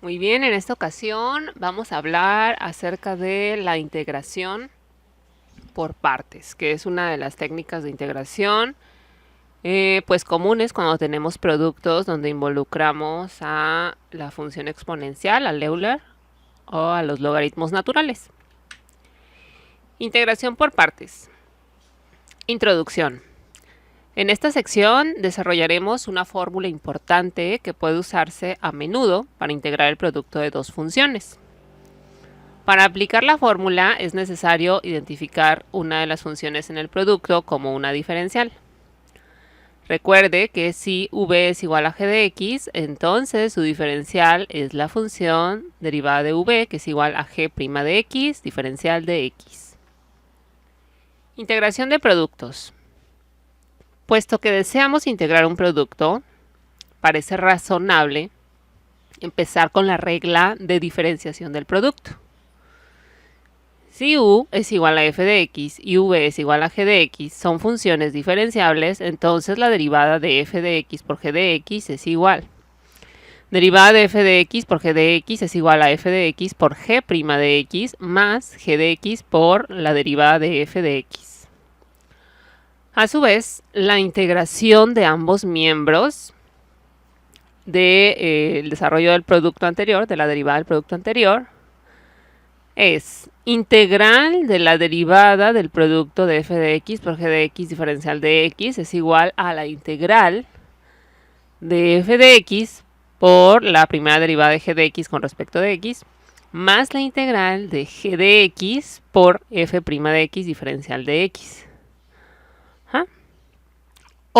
Muy bien, en esta ocasión vamos a hablar acerca de la integración por partes, que es una de las técnicas de integración pues comunes cuando tenemos productos donde involucramos a la función exponencial, al Euler o a los logaritmos naturales. Integración por partes. Introducción. En esta sección desarrollaremos una fórmula importante que puede usarse a menudo para integrar el producto de dos funciones. Para aplicar la fórmula es necesario identificar una de las funciones en el producto como una diferencial. Recuerde que si v es igual a g de x, entonces su diferencial es la función derivada de v, que es igual a g' de x, diferencial de x. Integración de productos. Puesto que deseamos integrar un producto, parece razonable empezar con la regla de diferenciación del producto. Si u es igual a f de x y v es igual a g de x son funciones diferenciables, entonces la derivada de f de x por g de x es igual. Derivada de f de x por g de x es igual a f de x por g' de x más g de x por la derivada de f de x. A su vez, la integración de ambos miembros del desarrollo del producto anterior, de la derivada del producto anterior, es integral de la derivada del producto de f de x por g de x diferencial de x es igual a la integral de f de x por la primera derivada de g de x con respecto de x más la integral de g de x por f' de x diferencial de x.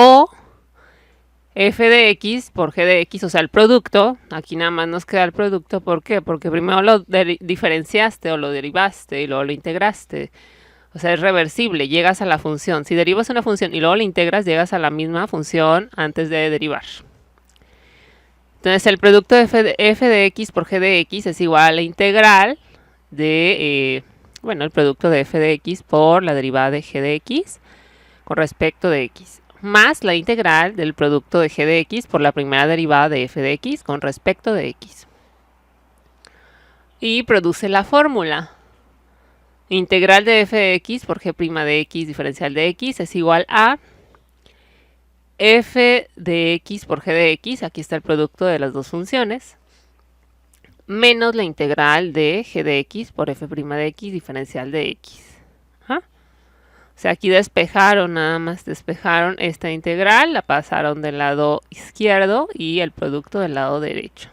O f de x por g de x, o sea, el producto, aquí nada más nos queda el producto, ¿por qué? Porque primero lo diferenciaste o lo derivaste y luego lo integraste. O sea, es reversible, llegas a la función. Si derivas una función y luego la integras, llegas a la misma función antes de derivar. Entonces, el producto de f de x por g de x es igual a la integral de, el producto de f de x por la derivada de g de x con respecto de x, más la integral del producto de g de x por la primera derivada de f de x con respecto de x. Y produce la fórmula. Integral de f de x por g' de x diferencial de x es igual a f de x por g de x, aquí está el producto de las dos funciones, menos la integral de g de x por f' de x diferencial de x. O sea, aquí despejaron, nada más despejaron esta integral, la pasaron del lado izquierdo y el producto del lado derecho.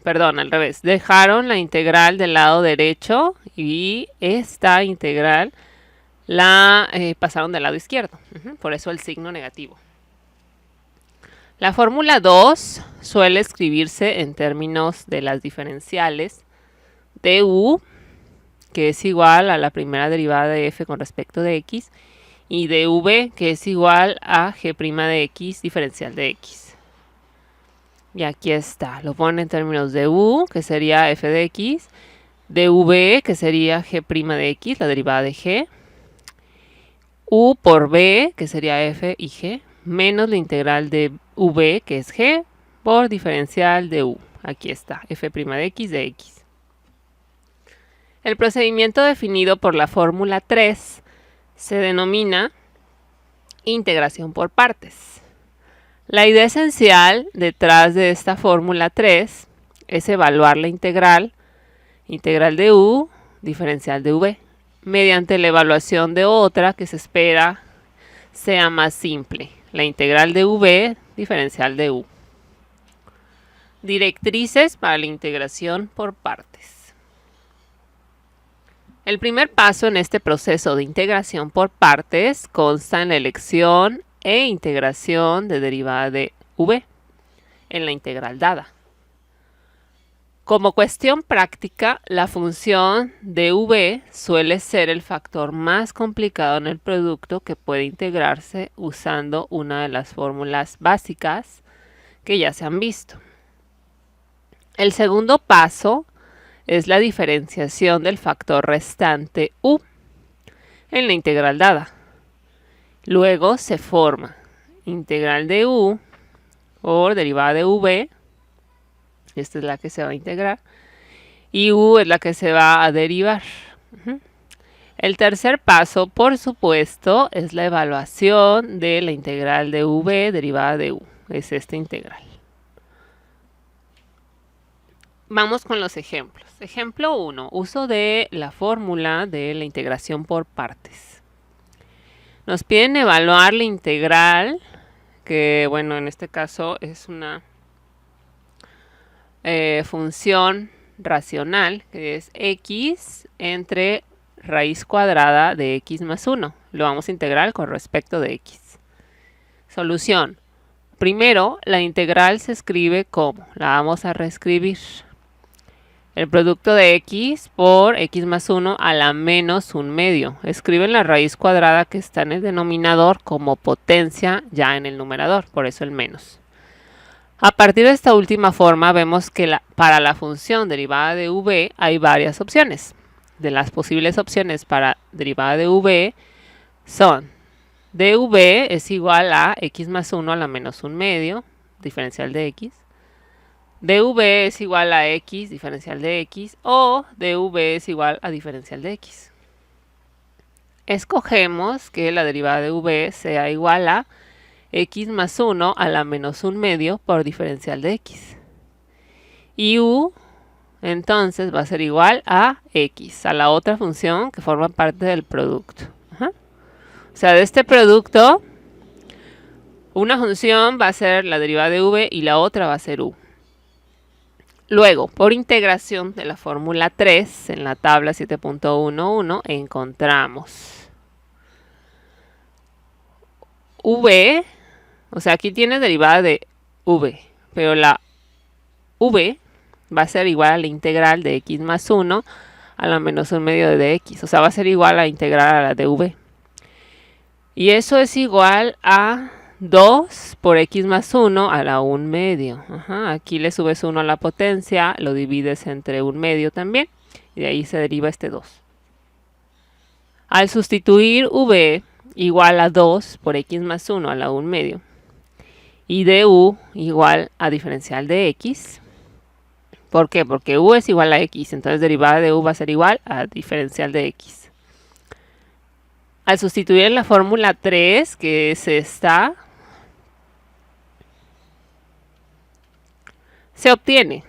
Perdón, al revés. Dejaron la integral del lado derecho y esta integral la pasaron del lado izquierdo. Por eso el signo negativo. La fórmula 2 suele escribirse en términos de las diferenciales de u, que es igual a la primera derivada de f con respecto de x, y de v, que es igual a g' de x diferencial de x. Y aquí está, lo ponen en términos de u, que sería f de x, de v, que sería g' de x, la derivada de g, u por v, que sería f y g, menos la integral de v, que es g, por diferencial de u. Aquí está, f' de x de x. El procedimiento definido por la fórmula 3 se denomina integración por partes. La idea esencial detrás de esta fórmula 3 es evaluar la integral de u, diferencial de v, mediante la evaluación de otra que se espera sea más simple, la integral de v, diferencial de u. Directrices para la integración por partes. El primer paso en este proceso de integración por partes consta en la elección e integración de derivada de v en la integral dada. Como cuestión práctica, la función de v suele ser el factor más complicado en el producto que puede integrarse usando una de las fórmulas básicas que ya se han visto. El segundo paso es la diferenciación del factor restante u en la integral dada. Luego se forma integral de u por derivada de v. Esta es la que se va a integrar. Y u es la que se va a derivar. El tercer paso, por supuesto, es la evaluación de la integral de v derivada de u. Es esta integral. Vamos con los ejemplos. Ejemplo 1. Uso de la fórmula de la integración por partes. Nos piden evaluar la integral, que bueno, en este caso es una función racional, que es x entre raíz cuadrada de x más 1. Lo vamos a integrar con respecto de x. Solución. Primero, la integral se escribe como, la vamos a reescribir. El producto de x por x más 1 a la menos 1/2. Escriben la raíz cuadrada que está en el denominador como potencia ya en el numerador, por eso el menos. A partir de esta última forma vemos que para la función derivada de v hay varias opciones. De las posibles opciones para derivada de v son dv es igual a x más 1 a la menos 1/2, diferencial de x. dv es igual a x, diferencial de x, o dv es igual a diferencial de x. Escogemos que la derivada de v sea igual a x más 1 a la menos 1/2 por diferencial de x. Y u, entonces, va a ser igual a x, a la otra función que forma parte del producto. O sea, de este producto, una función va a ser la derivada de v y la otra va a ser u. Luego, por integración de la fórmula 3, en la tabla 7.11, encontramos v, o sea, aquí tiene derivada de v, pero la v va a ser igual a la integral de x más 1 a la menos 1/2 de x. O sea, va a ser igual a la integral a la de v. Y eso es igual a 2 por x más 1 a la 1/2. Aquí le subes 1 a la potencia, lo divides entre 1/2 también, y de ahí se deriva este 2. Al sustituir v igual a 2 por x más 1 a la 1/2 y du igual a diferencial de x. ¿Por qué? Porque u es igual a x, entonces derivada de u va a ser igual a diferencial de x. Al sustituir en la fórmula 3, que es esta, se obtiene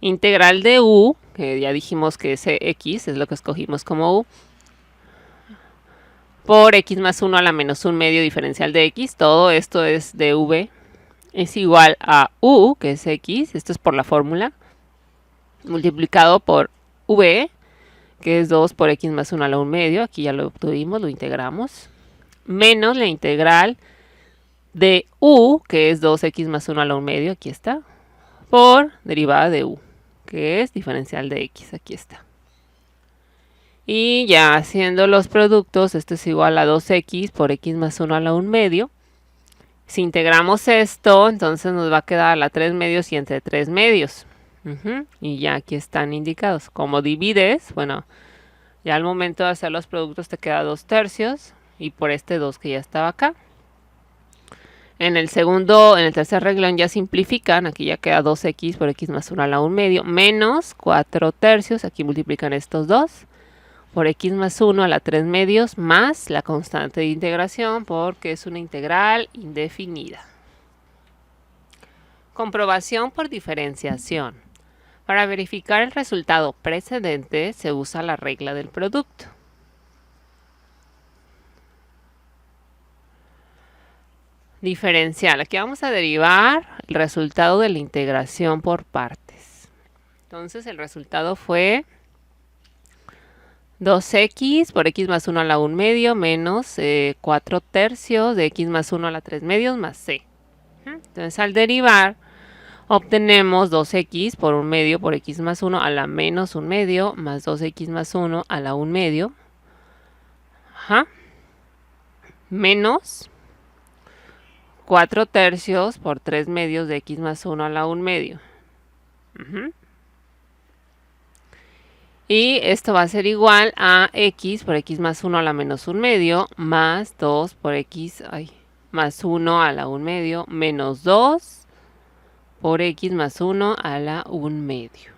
integral de u, que ya dijimos que ese x es lo que escogimos como u, por x más 1 a la menos 1/2 diferencial de x. Todo esto es de v, es igual a u, que es x, esto es por la fórmula, multiplicado por v, que es 2 por x más 1 a la 1/2, aquí ya lo obtuvimos, lo integramos, menos la integral de u, que es 2x más 1 a la 1/2, aquí está, por derivada de u, que es diferencial de x, aquí está. Y ya haciendo los productos, esto es igual a 2x por x más 1 a la 1/2. Si integramos esto, entonces nos va a quedar a la 3/2 y entre 3/2. Y ya aquí están indicados. Como divides, bueno, ya al momento de hacer los productos te queda 2/3 y por este 2 que ya estaba acá. En el tercer renglón ya simplifican, aquí ya queda 2x por x más 1 a la 1/2 menos 4/3, aquí multiplican estos dos, por x más 1 a la 3/2 más la constante de integración porque es una integral indefinida. Comprobación por diferenciación. Para verificar el resultado precedente se usa la regla del producto. Diferencial. Aquí vamos a derivar el resultado de la integración por partes. Entonces el resultado fue 2x por x más 1 a la 1/2 menos 4/3 de x más 1 a la 3/2 más c. Entonces al derivar obtenemos 2x por 1/2 por x más 1 a la menos 1/2 más 2x más 1 a la 1/2 menos 4/3 por 3/2 de x más 1 a la 1/2. Y esto va a ser igual a x por x más 1 a la menos 1/2 más 2 por x más 1 a la 1 medio menos 2 por x más 1 a la 1 medio.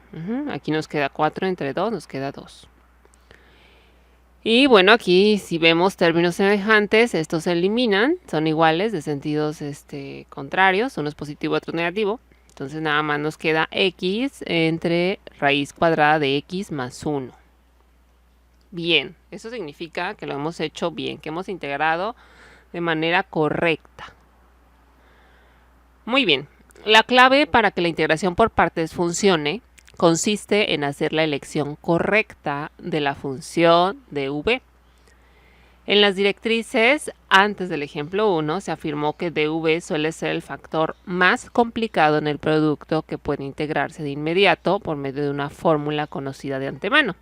Aquí nos queda 4 entre 2, nos queda 2. Y bueno, aquí si vemos términos semejantes, estos se eliminan, son iguales de sentidos contrarios, uno es positivo, otro es negativo. Entonces nada más nos queda x entre raíz cuadrada de x más 1. Bien, eso significa que lo hemos hecho bien, que hemos integrado de manera correcta. Muy bien, la clave para que la integración por partes funcione consiste en hacer la elección correcta de la función de v. En las directrices, antes del ejemplo 1, se afirmó que dv suele ser el factor más complicado en el producto que puede integrarse de inmediato por medio de una fórmula conocida de antemano.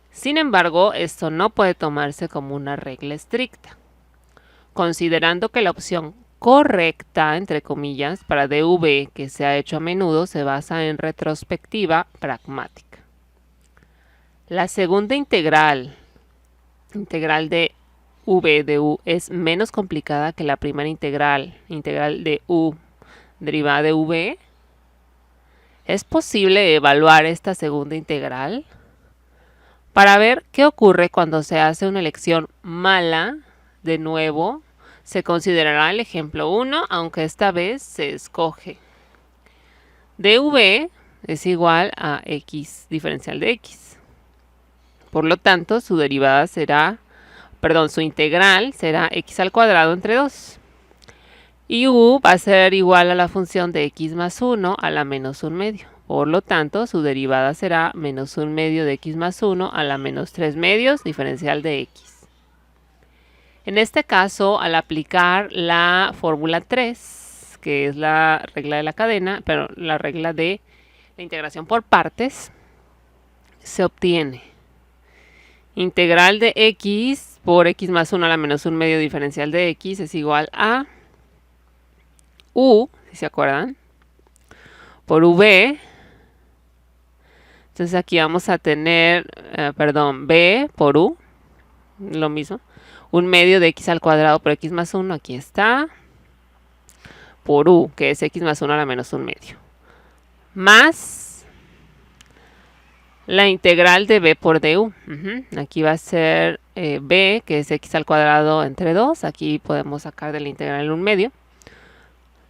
Sin embargo, esto no puede tomarse como una regla estricta, considerando que la opción correcta, entre comillas, para dv que se ha hecho a menudo se basa en retrospectiva pragmática. La segunda integral de v de u es menos complicada que la primera integral de u derivada de v. ¿Es posible evaluar esta segunda integral? Para ver qué ocurre cuando se hace una elección mala, de nuevo, se considerará el ejemplo 1, aunque esta vez se escoge dv es igual a x diferencial de x. Por lo tanto, su integral será x al cuadrado entre 2. Y u va a ser igual a la función de x más 1 a la menos 1 medio. Por lo tanto, su derivada será menos 1 medio de x más 1 a la menos 3 medios diferencial de x. En este caso, al aplicar la fórmula 3, que es la regla de la cadena, pero la regla de la integración por partes, se obtiene integral de x por x más 1 a la menos 1 medio diferencial de x es igual a u, si se acuerdan, por v. Entonces aquí vamos a tener, b por u, lo mismo. 1 medio de x al cuadrado por x más 1, aquí está, por u, que es x más 1 a la menos 1 medio. Más la integral de b por du. Aquí va a ser b, que es x al cuadrado entre 2. Aquí podemos sacar de la integral 1 medio.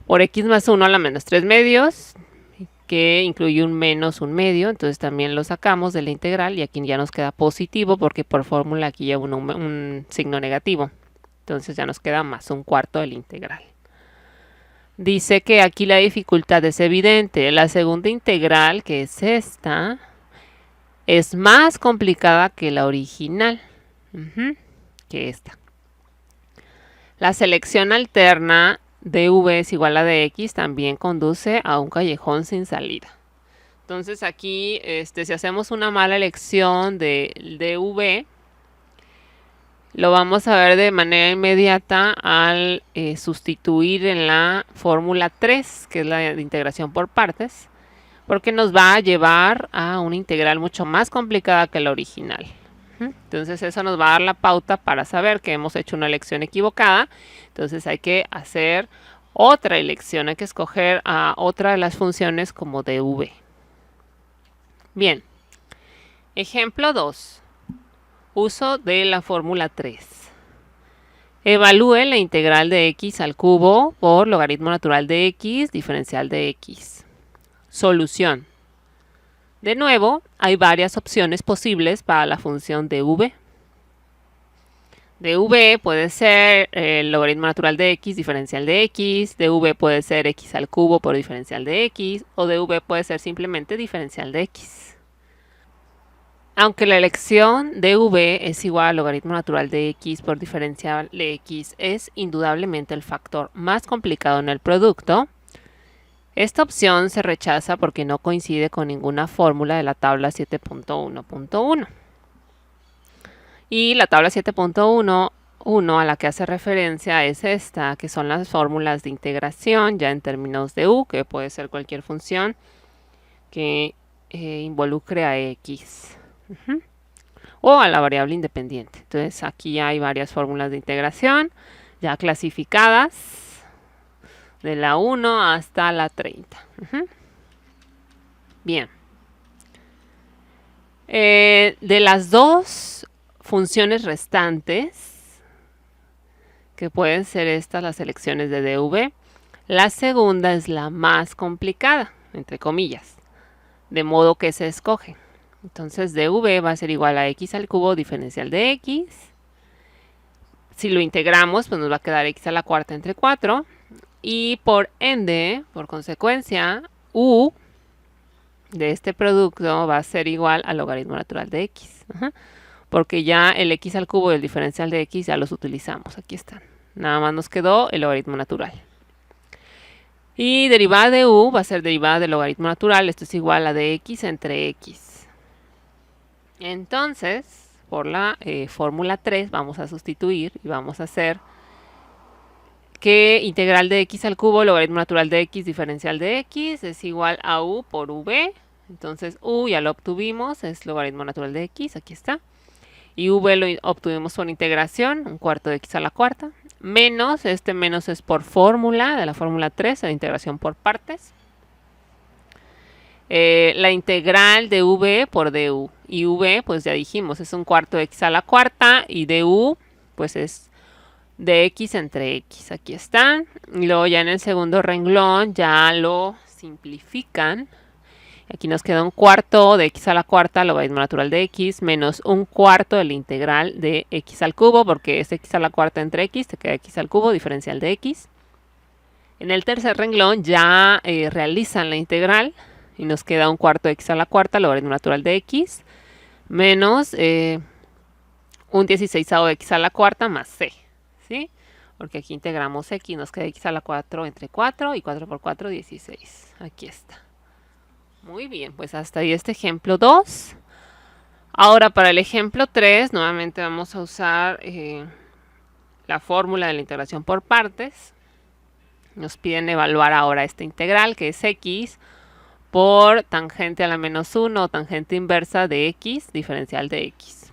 Por x más 1 a la menos 3 medios, que incluye un menos 1 medio. Entonces también lo sacamos de la integral y aquí ya nos queda positivo porque por fórmula aquí lleva un signo negativo. Entonces ya nos queda más 1/4 de la integral. Dice que aquí la dificultad es evidente. La segunda integral, que es esta, es más complicada que la original, que esta. La selección alterna de v es igual a de x también conduce a un callejón sin salida. Entonces aquí, si hacemos una mala elección de v, lo vamos a ver de manera inmediata al sustituir en la fórmula 3, que es la de integración por partes, porque nos va a llevar a una integral mucho más complicada que la original. Entonces eso nos va a dar la pauta para saber que hemos hecho una elección equivocada. Entonces hay que hacer otra elección, hay que escoger a otra de las funciones como dv. Bien, ejemplo 2. Uso de la fórmula 3. Evalúe la integral de x al cubo por logaritmo natural de x diferencial de x. Solución. De nuevo, hay varias opciones posibles para la función dv. dv puede ser el logaritmo natural de x diferencial de x, dv puede ser x al cubo por diferencial de x, o dv puede ser simplemente diferencial de x. Aunque la elección dv es igual al logaritmo natural de x por diferencial de x es indudablemente el factor más complicado en el producto, esta opción se rechaza porque no coincide con ninguna fórmula de la tabla 7.1.1. Y la tabla 7.1.1 a la que hace referencia es esta, que son las fórmulas de integración ya en términos de u, que puede ser cualquier función que involucre a x o a la variable independiente. Entonces aquí hay varias fórmulas de integración. ya clasificadas de la 1 hasta la 30. Bien. De las dos funciones restantes, que pueden ser estas las selecciones de dv, la segunda es la más complicada, entre comillas, de modo que se escoge. Entonces dv va a ser igual a x al cubo diferencial de x. Si lo integramos, pues nos va a quedar x a la cuarta entre 4. Y por ende, por consecuencia, u de este producto va a ser igual al logaritmo natural de x. Porque ya el x al cubo y el diferencial de x ya los utilizamos. Aquí están. Nada más nos quedó el logaritmo natural. Y derivada de u va a ser derivada del logaritmo natural. Esto es igual a de x entre x. Entonces, por la fórmula 3 vamos a sustituir y vamos a hacer que integral de x al cubo, logaritmo natural de x, diferencial de x, es igual a u por v. Entonces u ya lo obtuvimos, es logaritmo natural de x, aquí está. Y v lo obtuvimos por integración, un cuarto de x a la cuarta. Menos, este menos es por fórmula, de la fórmula 3, la integración por partes. La integral de v por du. Y v, pues ya dijimos, es un cuarto de x a la cuarta. Y du, pues es de x entre x. Aquí están. Y luego ya en el segundo renglón ya lo simplifican. Aquí nos queda un cuarto de x a la cuarta, logaritmo natural de x, menos un cuarto de la integral de x al cubo, porque es x a la cuarta entre x, te queda x al cubo, diferencial de x. En el tercer renglón ya realizan la integral y nos queda un cuarto de x a la cuarta, logaritmo natural de x, menos un 16avo de x a la cuarta más c, ¿sí? Porque aquí integramos x, nos queda x a la 4 entre 4 y 4 por 4, 16. Aquí está. Muy bien, pues hasta ahí este ejemplo 2. Ahora para el ejemplo 3, nuevamente vamos a usar la fórmula de la integración por partes. Nos piden evaluar ahora esta integral, que es x por tangente a la menos 1 o tangente inversa de x, diferencial de x.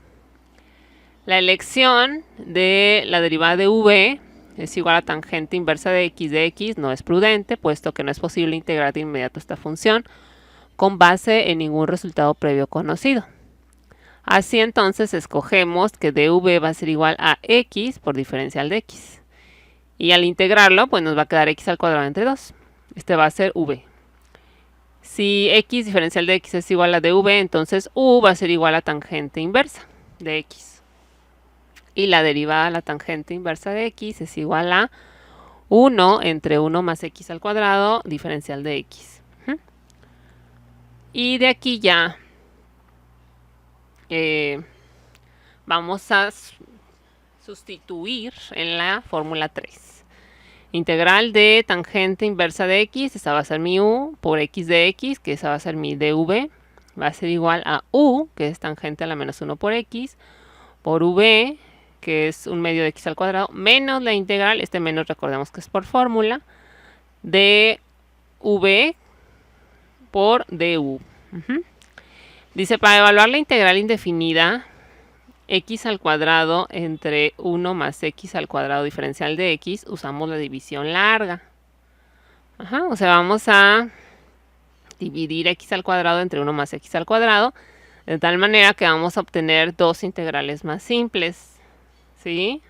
La elección de la derivada de v es igual a tangente inversa de x no es prudente, puesto que no es posible integrar de inmediato esta función con base en ningún resultado previo conocido. Así entonces escogemos que dv va a ser igual a x por diferencial de x. Y al integrarlo, pues nos va a quedar x al cuadrado entre 2. Este va a ser v. Si x diferencial de x es igual a dv, entonces u va a ser igual a tangente inversa de x. Y la derivada de la tangente inversa de x es igual a 1 entre 1 más x al cuadrado, diferencial de x. Y de aquí ya vamos a sustituir en la fórmula 3. Integral de tangente inversa de x, esa va a ser mi u, por x de x, que esa va a ser mi dv, va a ser igual a u, que es tangente a la menos 1 por x, por v, que es un medio de x al cuadrado, menos la integral, este menos recordemos que es por fórmula, de v por du. Dice, para evaluar la integral indefinida, x al cuadrado entre 1 más x al cuadrado diferencial de x, usamos la división larga. O sea, vamos a dividir x al cuadrado entre 1 más x al cuadrado, de tal manera que vamos a obtener dos integrales más simples, ¿sí?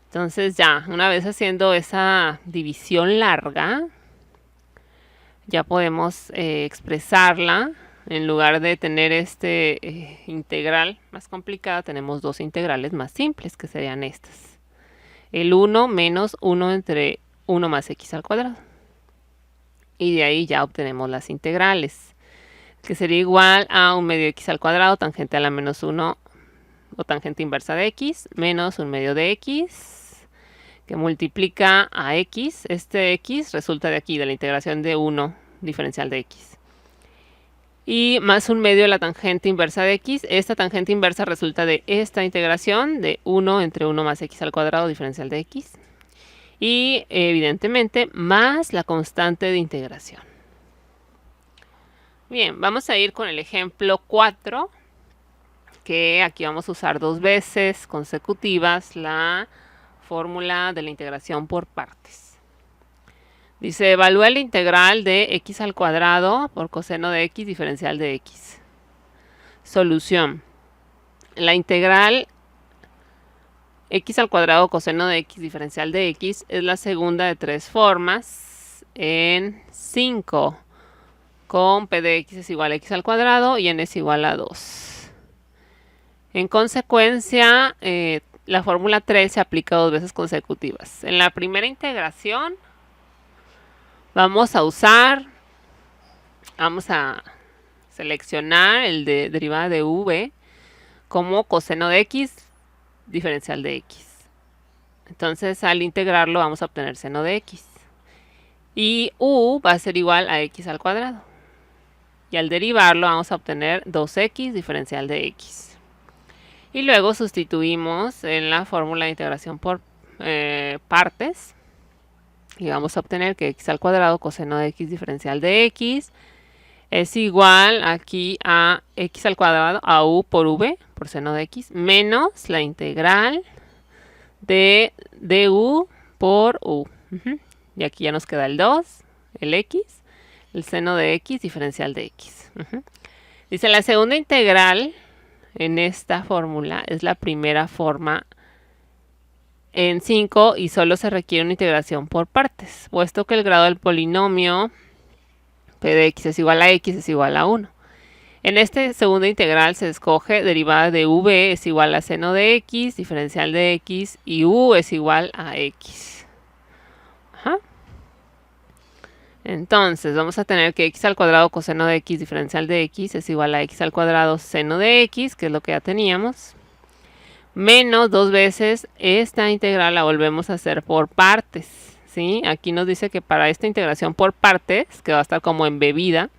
Entonces ya, una vez haciendo esa división larga, ya podemos expresarla. En lugar de tener este integral más complicada, tenemos dos integrales más simples, que serían estas. El 1 menos 1 entre 1 más x al cuadrado. Y de ahí ya obtenemos las integrales, que sería igual a un medio de x al cuadrado, tangente a la menos 1 o tangente inversa de x, menos un medio de x, que multiplica a x. Este x resulta de aquí, de la integración de 1 diferencial de x. Y más un medio de la tangente inversa de x. Esta tangente inversa resulta de esta integración de 1 entre 1 más x al cuadrado diferencial de x. Y evidentemente más la constante de integración. Bien, vamos a ir con el ejemplo 4, que aquí vamos a usar dos veces consecutivas la fórmula de la integración por partes. Dice, evalúa la integral de x al cuadrado por coseno de x diferencial de x. Solución. La integral x al cuadrado coseno de x diferencial de x es la segunda de tres formas en 5, con p de x es igual a x al cuadrado y n es igual a 2. En consecuencia, la fórmula 3 se aplica 2 veces consecutivas. En la primera integración vamos a seleccionar el de derivada de v como coseno de x diferencial de x. Entonces al integrarlo vamos a obtener seno de x. Y u va a ser igual a x al cuadrado. Y al derivarlo vamos a obtener 2x diferencial de x. Y luego sustituimos en la fórmula de integración por partes. Y vamos a obtener que x al cuadrado coseno de x diferencial de x es igual aquí a x al cuadrado a u por v, por seno de x, menos la integral de du por u. Y aquí ya nos queda el 2, el x, el seno de x diferencial de x. Dice, la segunda integral en esta fórmula es la primera forma en 5 y solo se requiere una integración por partes, puesto que el grado del polinomio p de x es igual a x es igual a 1. En esta segunda integral se escoge derivada de v es igual a seno de x, diferencial de x, y u es igual a x. Entonces vamos a tener que x al cuadrado coseno de x diferencial de x es igual a x al cuadrado seno de x, que es lo que ya teníamos, menos 2 veces esta integral la volvemos a hacer por partes. ¿Sí? Aquí nos dice que para esta integración por partes, que va a estar como embebida,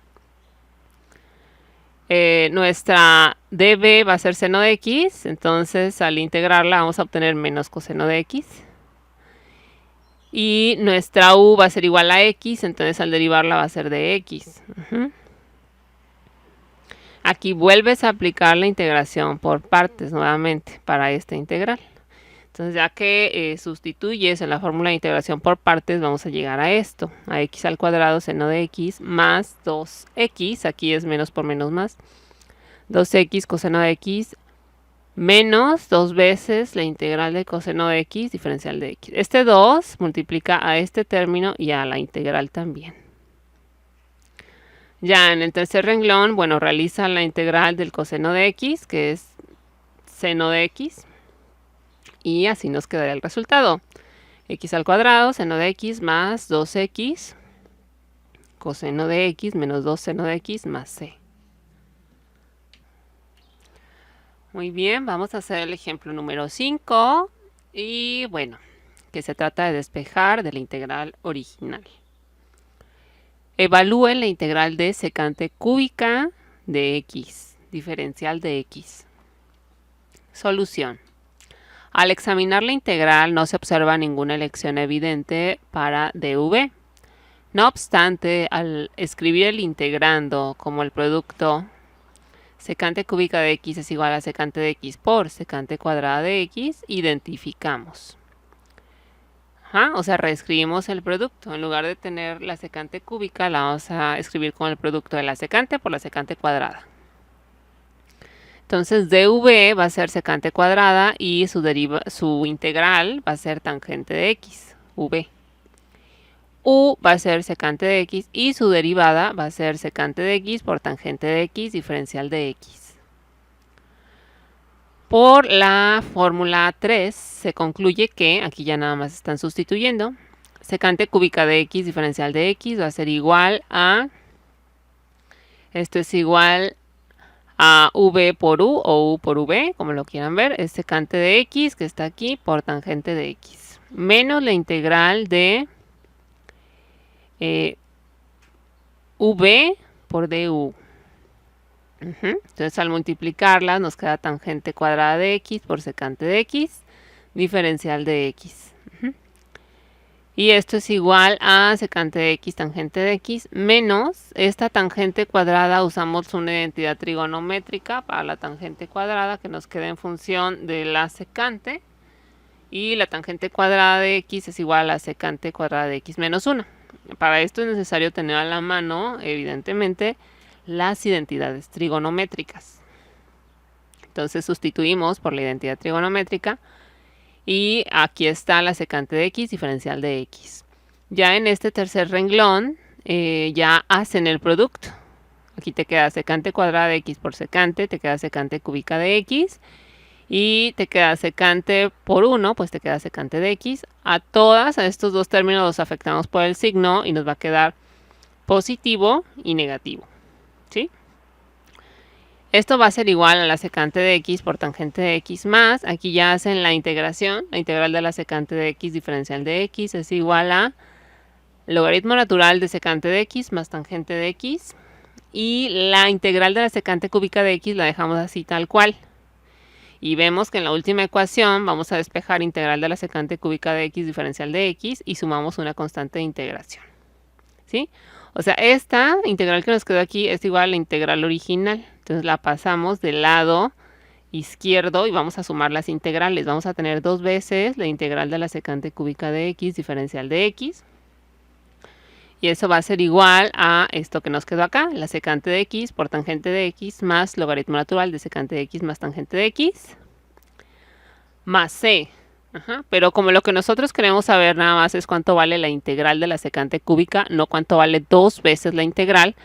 nuestra db va a ser seno de x, entonces al integrarla vamos a obtener menos coseno de x. Y nuestra u va a ser igual a x, entonces al derivarla va a ser de x. Aquí vuelves a aplicar la integración por partes nuevamente para esta integral. Entonces ya que sustituyes en la fórmula de integración por partes, vamos a llegar a esto, a x al cuadrado seno de x más 2x, aquí es menos por menos más, 2x coseno de x menos 2 veces la integral de coseno de x diferencial de x. Este 2 multiplica a este término y a la integral también. Ya en el tercer renglón, bueno, realiza la integral del coseno de x, que es seno de x. Y así nos quedaría el resultado. X al cuadrado, seno de x más 2x, coseno de x menos 2 seno de x más c. Muy bien, vamos a hacer el ejemplo número 5. Y bueno, que se trata de despejar de la integral original. Evalúen la integral de secante cúbica de x, diferencial de x. Solución. Al examinar la integral no se observa ninguna elección evidente para dv. No obstante, al escribir el integrando como el producto secante cúbica de x es igual a secante de x por secante cuadrada de x, identificamos. O sea, reescribimos el producto. En lugar de tener la secante cúbica, la vamos a escribir con el producto de la secante por la secante cuadrada. Entonces dv va a ser secante cuadrada y su integral va a ser tangente de x, v. U va a ser secante de x y su derivada va a ser secante de x por tangente de x diferencial de x. Por la fórmula 3 se concluye que, aquí ya nada más están sustituyendo, secante cúbica de x diferencial de x va a ser igual a, esto es igual a v por u o u por v, como lo quieran ver, es secante de x que está aquí por tangente de x, menos la integral de v por du. Entonces al multiplicarla nos queda tangente cuadrada de x por secante de x, diferencial de x. Y esto es igual a secante de x tangente de x menos esta tangente cuadrada. Usamos una identidad trigonométrica para la tangente cuadrada que nos queda en función de la secante. Y la tangente cuadrada de x es igual a la secante cuadrada de x menos 1. Para esto es necesario tener a la mano, evidentemente, las identidades trigonométricas. Entonces sustituimos por la identidad trigonométrica y aquí está la secante de x diferencial de x. Ya en este tercer renglón ya hacen el producto. Aquí te queda secante cuadrada de x por secante, te queda secante cúbica de x y te queda secante por 1, pues te queda secante de x. A estos dos términos los afectamos por el signo y nos va a quedar positivo y negativo, ¿sí? Esto va a ser igual a la secante de x por tangente de x más, aquí ya hacen la integración, la integral de la secante de x diferencial de x es igual a logaritmo natural de secante de x más tangente de x, y la integral de la secante cúbica de x la dejamos así tal cual. Y vemos que en la última ecuación vamos a despejar integral de la secante cúbica de x diferencial de x y sumamos una constante de integración, ¿sí? O sea, esta integral que nos quedó aquí es igual a la integral original. Entonces la pasamos del lado izquierdo y vamos a sumar las integrales. Vamos a tener dos veces la integral de la secante cúbica de x diferencial de x. Y eso va a ser igual a esto que nos quedó acá, la secante de x por tangente de x más logaritmo natural de secante de x más tangente de x más c. Pero como lo que nosotros queremos saber nada más es cuánto vale la integral de la secante cúbica, no cuánto vale dos veces la integral,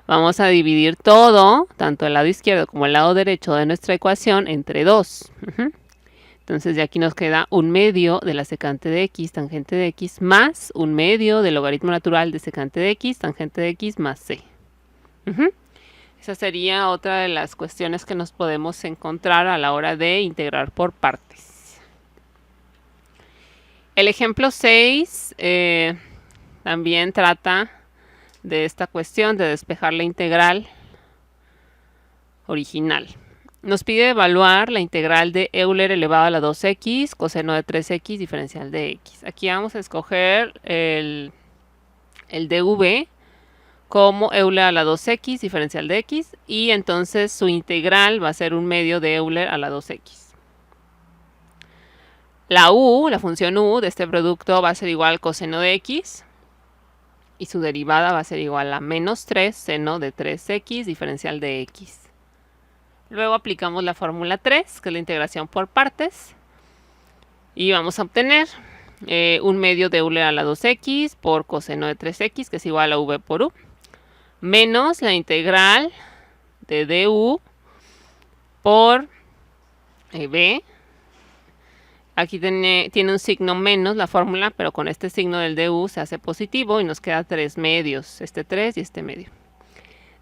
vamos a dividir todo, tanto el lado izquierdo como el lado derecho de nuestra ecuación, entre 2. Entonces de aquí nos queda 1/2 de la secante de x tangente de x más 1/2 del logaritmo natural de secante de x tangente de x más c. Esa sería otra de las cuestiones que nos podemos encontrar a la hora de integrar por partes. El ejemplo 6 también trata de esta cuestión de despejar la integral original. Nos pide evaluar la integral de Euler elevado a la 2x coseno de 3x diferencial de x. Aquí vamos a escoger el dv como Euler a la 2x diferencial de x y entonces su integral va a ser 1/2 de Euler a la 2x. La u, la función u de este producto va a ser igual al coseno de x y su derivada va a ser igual a menos 3 seno de 3x diferencial de x. Luego aplicamos la fórmula 3, que es la integración por partes, y vamos a obtener 1/2 de Euler a la 2x por coseno de 3x, que es igual a v por u, menos la integral de du por b. Aquí tiene un signo menos la fórmula, pero con este signo del du se hace positivo y nos queda 3 medios, este 3 y este medio.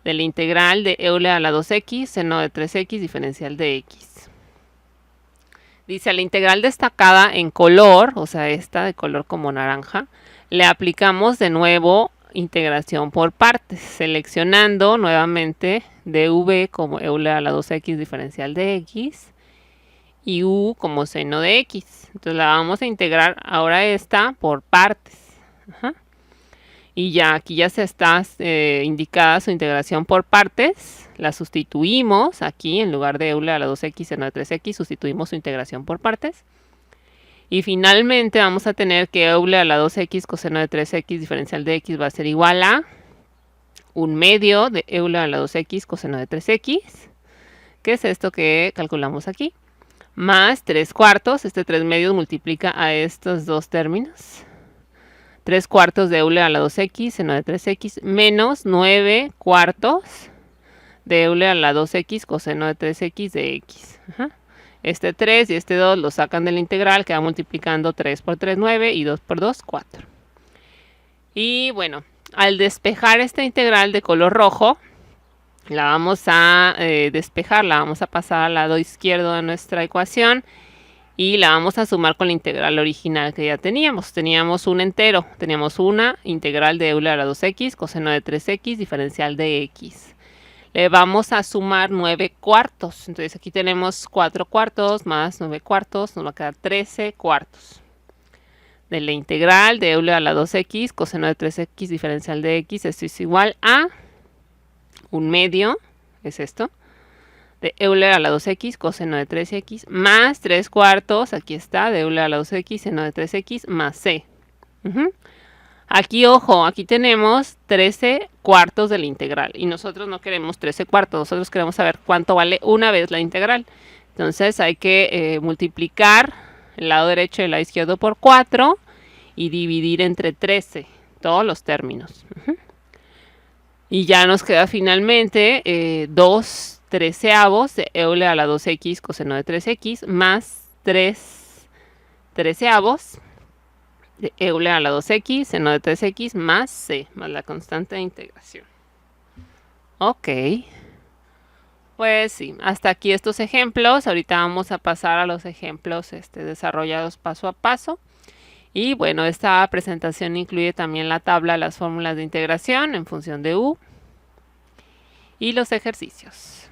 De la integral de Euler a la 2x, seno de 3x, diferencial de x. Dice, a la integral destacada en color, o sea, esta de color como naranja, le aplicamos de nuevo integración por partes, seleccionando nuevamente dv como Euler a la 2x, diferencial de x, y u como seno de x. Entonces la vamos a integrar ahora esta por partes. Y ya aquí ya se está indicada su integración por partes. La sustituimos aquí en lugar de Euler a la 2x seno de 3x, sustituimos su integración por partes. Y finalmente vamos a tener que Euler a la 2x coseno de 3x diferencial de x va a ser igual a 1/2 de Euler a la 2x coseno de 3x, que es esto que calculamos aquí, más 3/4, este 3 medios multiplica a estos dos términos, 3/4 de Euler a la 2x seno de 3x, menos 9/4 de Euler a la 2x coseno de 3x de x. Este 3 y este 2 lo sacan de la integral, queda multiplicando 3 por 3, 9 y 2 por 2, 4. Y bueno, al despejar esta integral de color rojo, la vamos a despejar, la vamos a pasar al lado izquierdo de nuestra ecuación y la vamos a sumar con la integral original que ya teníamos. Teníamos un entero, teníamos una integral de Euler a la 2x coseno de 3x diferencial de x. Le vamos a sumar 9/4, entonces aquí tenemos 4/4 más 9/4, nos va a quedar 13/4. De la integral de Euler a la 2x coseno de 3x diferencial de x, esto es igual a 1/2, es esto, de Euler a la 2x coseno de 3x más 3 cuartos, aquí está, de Euler a la 2x seno de 3x más c. Aquí, ojo, aquí tenemos 13 cuartos de la integral y nosotros no queremos 13 cuartos, nosotros queremos saber cuánto vale una vez la integral. Entonces hay que multiplicar el lado derecho y el lado izquierdo por 4 y dividir entre 13 todos los términos. Y ya nos queda finalmente 2 treceavos de Euler a la 2x coseno de 3x más 3 treceavos de Euler a la 2x seno de 3x más c, más la constante de integración. Ok. Pues sí, hasta aquí estos ejemplos. Ahorita vamos a pasar a los ejemplos desarrollados paso a paso. Y bueno, esta presentación incluye también la tabla de las fórmulas de integración en función de u y los ejercicios.